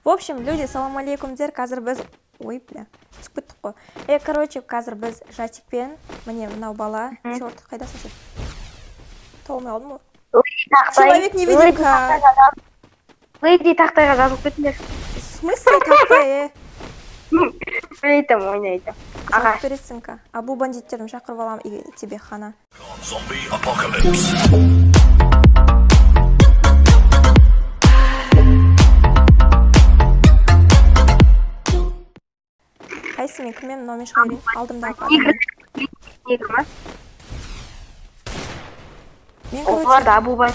В общем, люди, салам алейкумдер, қазір біз... Ой, бля, түсіп кеттік қой. Короче, қазір біз Жатикпен, міне мынау бала, черт, қайдасың сен? Толмай алдым ғой. Человек-невидимка. Леди тақтайға жазылып кетіңдер. В смысле тақтай, Ойлайтам, ойнайтам. Жауап бересің-ка. А бұл бандиттерін шақырып алам, и тебе хана. Zombie apocalypse. Қайсы мен кіммен мынаумен шыға берейін? Алдымдағы Негр ма? Мен, Олар да Абубай.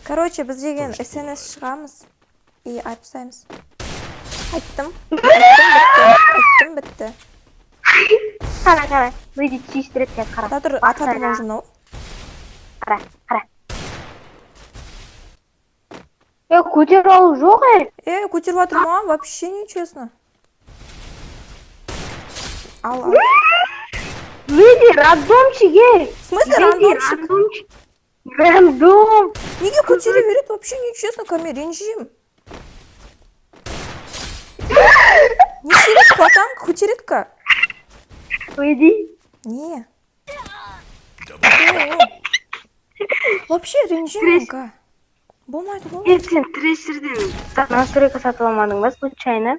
короче, біз деген СНС шығамыз и айтпаймыз. Айттым, бітті. Қара. Леди чистірет кен, қара. Да тұр, атадым ол жынау. Қара. Көтер алу жоқ, Көтеріп атыр ма? Вообще нечестно. Ал. Леди, рандомчик, В смысле рандомчик? Рандом. Неге көтере береді? Вообще нечестно, кәме ренжим. Неше рет хватам, көтереді-ка? Леди. Не. Вообще ренжим-ка. Болмайды ғой. Сен трешерден настройка сатып алмадың ба, случайно?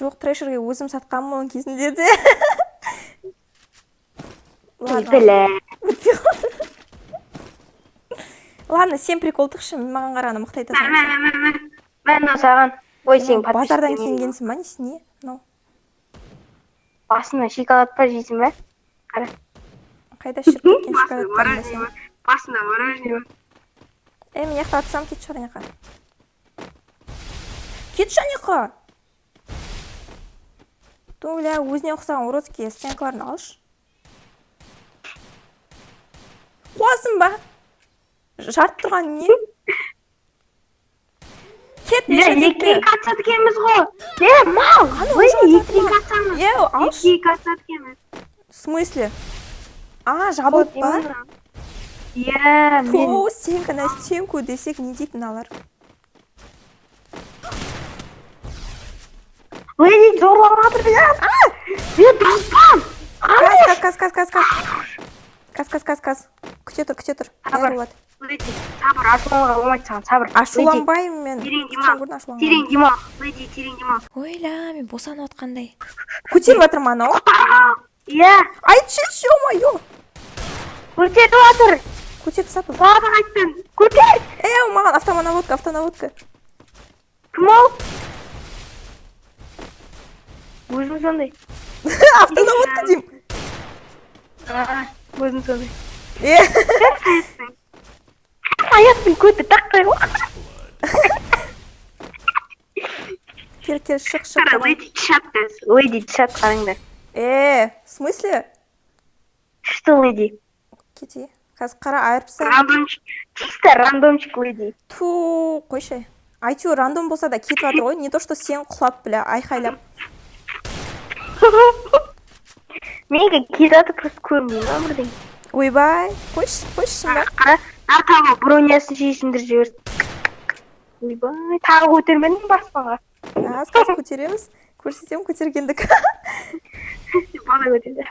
Жоқ, трешерге өзім сатқанмын кезінде де. Ладно, сен приколдықшы, маған қараны мықты айтасың. Мен саған. Ой, сен базардан келгенсің ба, несіне? Басына шоколад па жейсің ба? Қара. Қайда шіріп кеткен шоколадтарында сен? Басына мороженое. Мен яқта атсам, кетші аняқа. Кетші аняқа! Төгілі, өзіне ұқсаған уродские стенкаларын алшы. Қуасың ба? Жарт тұрған не? Кет, неше депті? Екіге қатсат кеміз ғой. Мал! Екіге қатсамыз. Екіге қатсат кеміз. В смысле? Жабылып ба? Мен... О, стенка на стенку десек не дейтін алар. Леди, зорлап атыр бізім. Мен далпам. Каз. Күте тұр. Леди, сабыр, ашуланға болмайды саған, сабыр. Ашуланбаймын мен. Терең дема. Леди, терең дема. Ойла, мен босанып атқандай. Көтеріп атыр ма анау? Айтшы, ё-моё. Көтеріп атыр. Көтеріп сату. Бабы қайттың. Көтер. Маған автонаводка. Кім ол? Өзің сондай. Автонаводка дейм. Өзің сондай. Аяқтың көті тақтай ғой. Кел, шық. Қара, леди чат қарыңдар. В смысле? Что, леди? Кете. Қазір қара айырпса. Чисто рандомчик, леди. Ту, қойшы. Айтеуір рандом болса да кетіп атыр ғой. Не то, что сен құлап, бля, айқайлап. Менге кетіп просто көрмеймін, өмірден. Ойбай, қойшы ба. Қара, артаға бронясын шешіндір жіберді. Ойбай, тағы көтермедің баспаға. Аз көтереміз. Көрсетем көтергендік. Бала көтерді.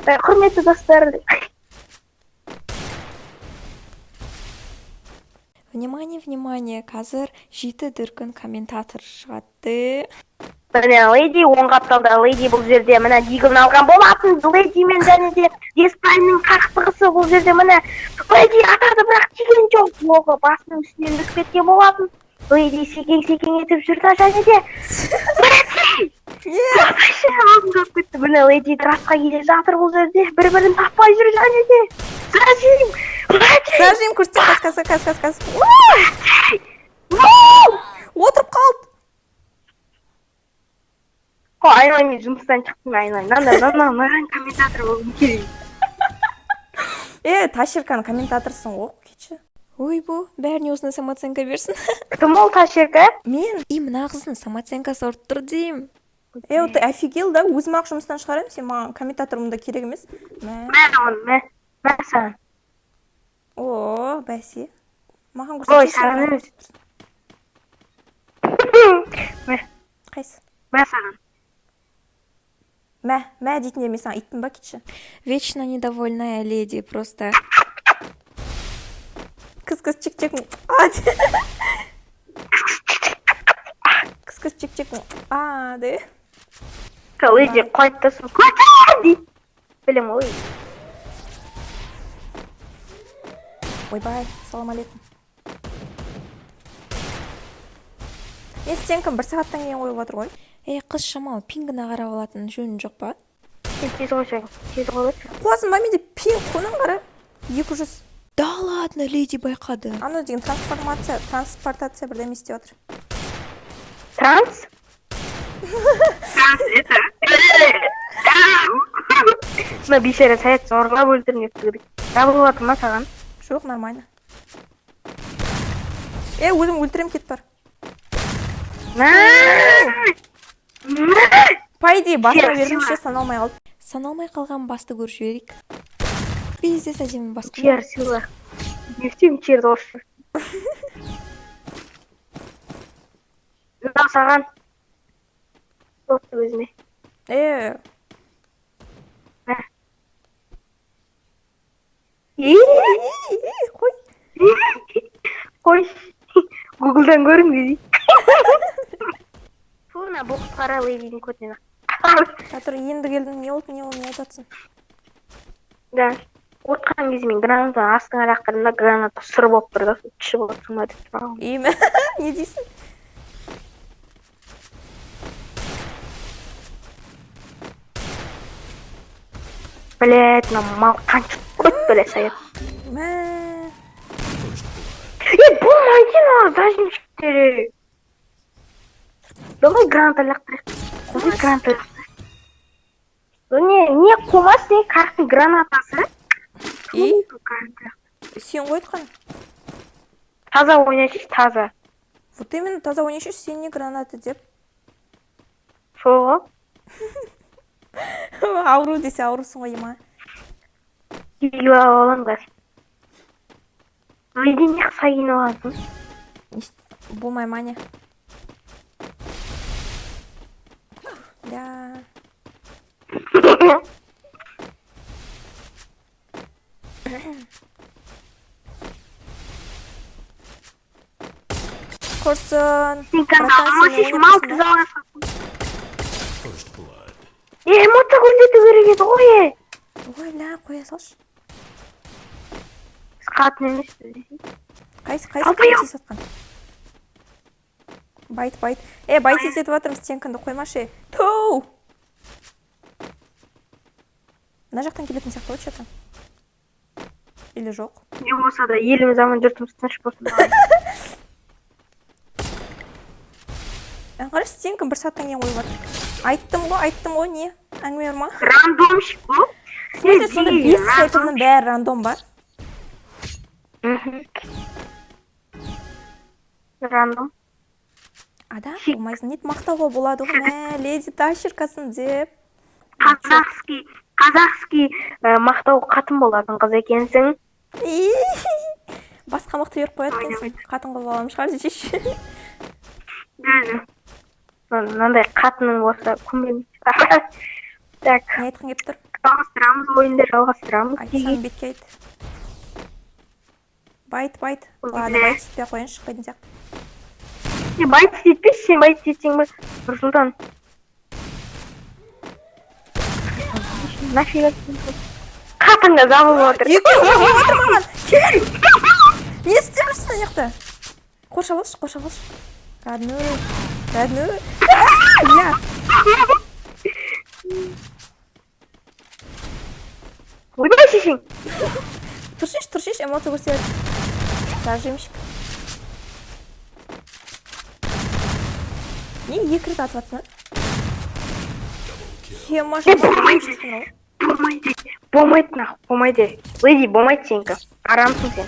Құрметті достар. Внимание, қазір 7 дүркін комментатор шығады. Міне, леди, оң қапталда леди бұл жерде, міне, дигілін алған болатын. Леди мен және де Деспайның қақтығысы бұл жерде, міне, леди атады, бірақ тиген жоқ. Оғы басының үстінен бүк кеткен болатын. Леди секең етіп жүрді, және де. Алдын қап кетті, міне, леди расқа келе жатыр бұл жерде. Бір-бірін таппай жүр, және де. Сажим, көрсетем, қаз. Отырып қалды. Айналайын, мен жұмыстан шықтым, айналайын. Маған комментатор болғым келейін. Ташерканың комментаторсың ғой, кетші. Ой, бұл, бәріне осыны самооценка берсін. Кім ол Ташерка? Мен, мына қыздың самооценкасы ұрып тұр деймін. Ты офигел, да? Өзім ақ жұмыстан шығарайым, сен маған комментаторымда керек емес. Мә саған. О, бәсе. Маған Ой, көрсетші. саған маған емес. көрсетіп тұрсын. Мә, Қайсы? мә саған. Мә дейтін мен саған иттім ба кетші. Вечно недовольная леди просто. Кыз чик-чик. Кыз чик-чик. Де. Леди қойып та соң көтер дейді. Білем ой. Ойбай, салам алейкум. Мен стенкам бір сағаттан кейін қойып отыр ғой. Қыз шамалы пингіні қарап алатын жөнін жоқ па? Сен тез қойсаң, тез қойып. Қуасың ба менде пинг қонын қара? 200. Да ладно, леди байқады. Аны деген транспортация бірдеме істеп отыр. Транс? Транс, это? Мына бейшара саят зорлап өлтірмек керек. Жабылып жатыр ма саған? Жоқ, нормально. Өзім өлтірем кет бар. По идее, басына бердімше саналмай қалды. Саналмай қалған басты көріп жіберейік. Пиздец әдемі бас қылма. Чер сыйлы. Не істеймін черді оршы. Мынау саған. Отты өзіме. Қой. Қой. Гуглдан көрің дейді. Фуна бұл қара лейдидің көтінен. Жатыр, енді келдің, не болды, не айтатсың? Да. Отқан кезде мен гранатаны астыңа раққанымда граната сұр болып тұр да, түсі болып тұрма деп тұрмағым. Ме? Не дейсің? Блядь, мына мал қанша көп біле саят. Мә. Болмайды ма, зажимщиктері. Давай граната лақтырайық. Давай граната лақтырайық. Не қомас, не қақтың гранатасы? Сен ғой айтқан. Таза ойнайсыз, таза. Вот именно таза ойнайсыз, сен не граната деп. Шоғы? Ауру десе аурусың ғой ема. Үйі алыңдар. Үйден не қыса кейін аласың? Болмай мане. Да. Корсын. Сен қандай мал тұзаласың. Эмоция көрсету керек еді ғой. Ой, ля, қоя салшы. Біз қатын емес бізде. Қайсы сатқан? Байт. Байт етіп атырмыз, стенканды қоймашы. Тоу! Мына жақтан келетін сияқты ғой что-то. Или жоқ? Не болса да еліміз аман жұртымыз тыныш болсын. Қараш, стенкан бір сағаттан кейін қойып отыр. Айттым ғой, не? Әңгіме бар ма? Рандомщик бұл. В смысле, сонда 5 сайтымның бәрі рандом ба? Рандом. Ада, болмайсың, нет мақтауға болады ғой, мә, леди тащеркасын деп. Қазақский мақтау қатын болатын қыз екенсің. Басқа мықты беріп қояды екенсің. Қатын қыз балам шығар дешеші. Мынандай қатының болса көмеміз. Так. Не айтқың кеп тұр? Жалғастырамыз, ойынды жалғастырамыз. Айтсам бетке айт. Байт. Ладно, байт істепей қойын шықпайтын сияқты. Байт істетпейсің, сен байт істетсең бе? Нұрсұлтан. Нафига сен? Қатынға забылып отыр. Отыр маған. Не істемірсің аяқта? Қоршалшы. Родной. Ля. Ойбай шешең. Тұршиш, эмоция көрсетеді. Зажимщик. Не екі рет атып атсың, Болмайды. Леди, болмайды сенкі. Арамсың сен.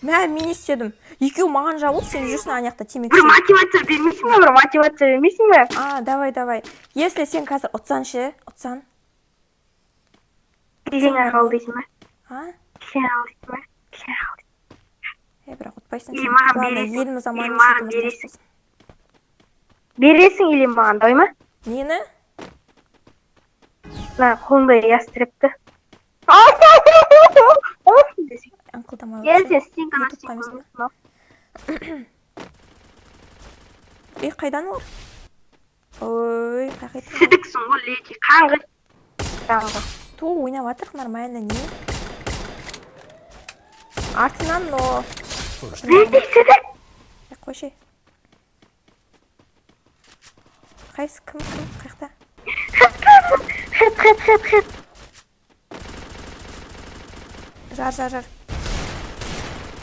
Мен не істедім? Екеу маған жабылды, сен жүрсің аяқта темекі. Бір мотивация бермейсің бе? Давай. Если сен қазір ұтсан ше, ұтсан. Кешен ақыл дейсің бе? А? Кешен ақыл дейсің бе? Бірақ ұтпайсың Или сен. маған Главное, бересің, еліміз аман, или маған шетіміз тыныш бересің. болсын. Бересің или маған дой ма? Нені? Мына қолыңда ястрепті. Аңқылдамай Е, өтші. сен стенканы YouTube қаймысың ба? Қайдан олар? Ой, қайқайты. Сідіксің ғой, леди. Қаңғы. Қаңғы. Ту, ойнап атырық нормально, не? Артынан, но... Леди, сідік. Қойшы. Қайсы, кім, қайқта? Хет. Жар.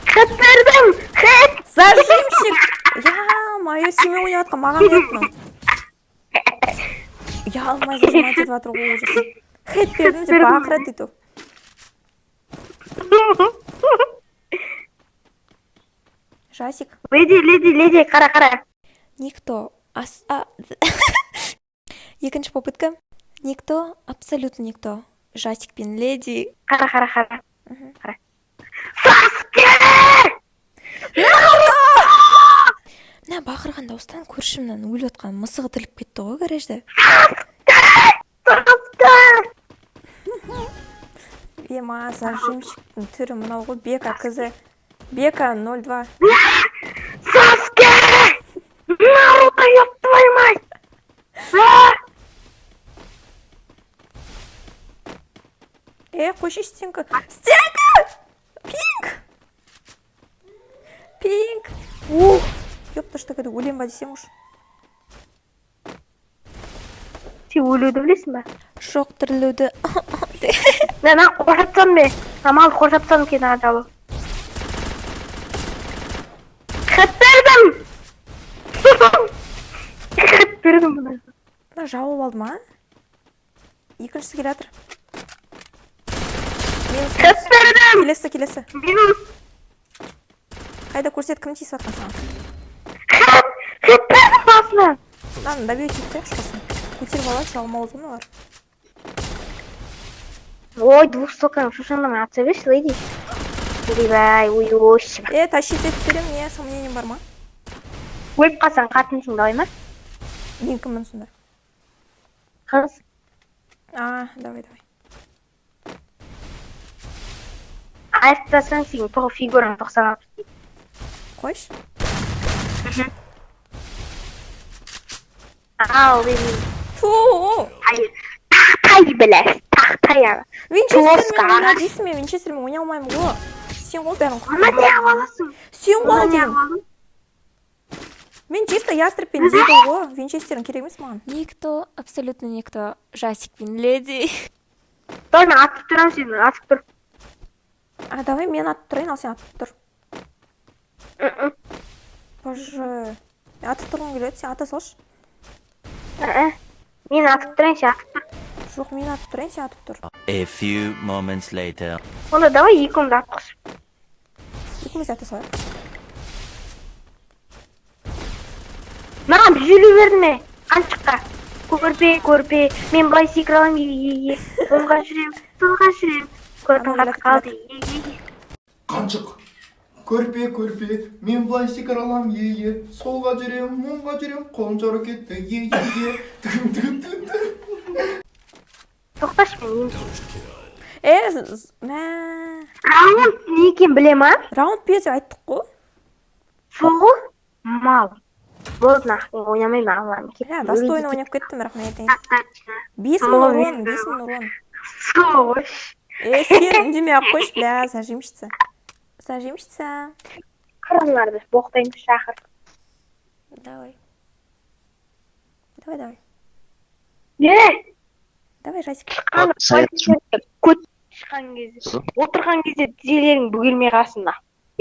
Хет бердім. Хет. Зажимщик! Ё-моё, семе ойнап атқан, маған ертмін. Алмай зажимать етіп атыр ғой, ужас. Хет бердім деп бақырады дейді. Жасик. Леди, қара. Никто. Екінші попытка. Никто, абсолютно никто. Жасик пен леди. Қара. Саске! Мына бақырған дауыстан көршімнен өліп отқан мысығы тіліп кетті ғой гаражда. Ема, зажимщиктің түрі мынау ғой. Бека қызы. Бека 02. Саске! Наруто, ёб твою мать! Қойшы стенка. Стенка! Пинк! Ёпта, что когда өлем ба десем уж. Сен өлуді білесің ба? Жоқ, тірілуді. Мен қоршапсам мен. Намал қоршапсам кен ажалы. Хет бердім! Хет бердім бұны. Мына жауып алды ма? Екіншісі келе жатыр. Хет бердім! Келесі. Минус. Қайда көрсет, кім тиісіп атқан саған? Хет бердім басына. Lan добьете тех, что көтеріп алады, жалма аузын олар. Ой, двухстоканың шушандан атса берші, леди. Дебай, уйоші. Тащить етіп берем, не, сомнением бар ма? Өліп қалсаң қатынсың давай ма? Мен кіммін сонда? Қыз. Давай. Айыптасаң сен тоғы фигураң 96. Қойш? Ал, леди. Фу! Тақтай біләс, тақтай ана. Винчестермен ойна дейсің мен, Винчестермен ойна алмаймын ғой. Сен ғой бәрін Ана не аласың? Сен ғой деймін. Мен чисто ястребпен дейді ғой, Винчестерің керек емес маған. Никто, абсолютно никто. Жасик пен леди. Давай мен атып тұрам сені, атып тұр. Давай мен атып тұрайын, ал сен атып тұр. Боже. Атып тұрғым келеді, сен ата салшы. Мен атып тұрайын, сен атып тұр. Жоқ, мен атып тұрайын, сен атып тұр. A few moments later. Онда давай екеумді атқызып. Екіміз ата салайық. Маған жүлі берді ме? Қаншыққа? Көрпе. Мен былай секір алам, е. Оңға жүрем, солға жүрем. Көрпін қатып қалды, е. Қаншық. Көрпе. Мен былай секір алам, е. Солға жүрем, оңға жүрем. Қолым жарып кетті, е. Тігін. Тоқташ мен Мә... Раунд не екен біле ма? Раунд бер деп айттық қой. Соғу мал. Болды нақын ойнамай мағылам. Достойно ойнап кеттім, бірақ мен айтайын. 5 урон. Соғыш. Сен үндемей ақ қойшы, бля, зажимщица. Қырыңларды боқтайын шақыр. Давай. Давай, Жасик. Көт шыққан кезде, отырған кезде тізелерің бүгілмей қалсында.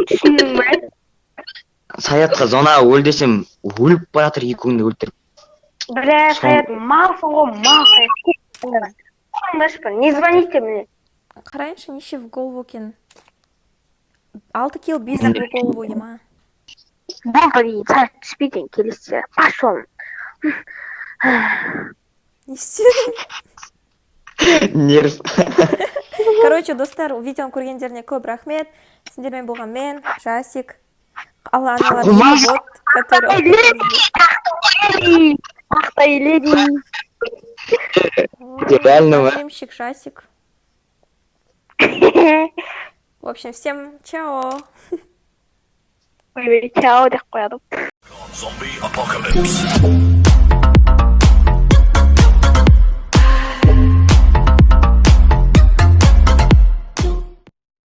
Түсіндің бе? Саятқа зона өл десем, өліп баратыр екеуіңді өлтіріп. Бля, Саят, малсың ғой, мал Саят. Қоңдашпын, не звоните мне? Қарайыншы, неше в голову екен. 6 килл, 5 в голову ема. Бомба дейін, Саят түспейтін келесі. Пошел. Не істедің? Нерв. Короче, достар, видеоны көргендеріне көп рахмет. Сендермен болған мен, Жасик. Алла аналар бот, который... Тақтай леди. Реально, ма? Зажимщик, Жасик. В общем, всем чао. Ой, чао деп қояды. Zombie apocalypse.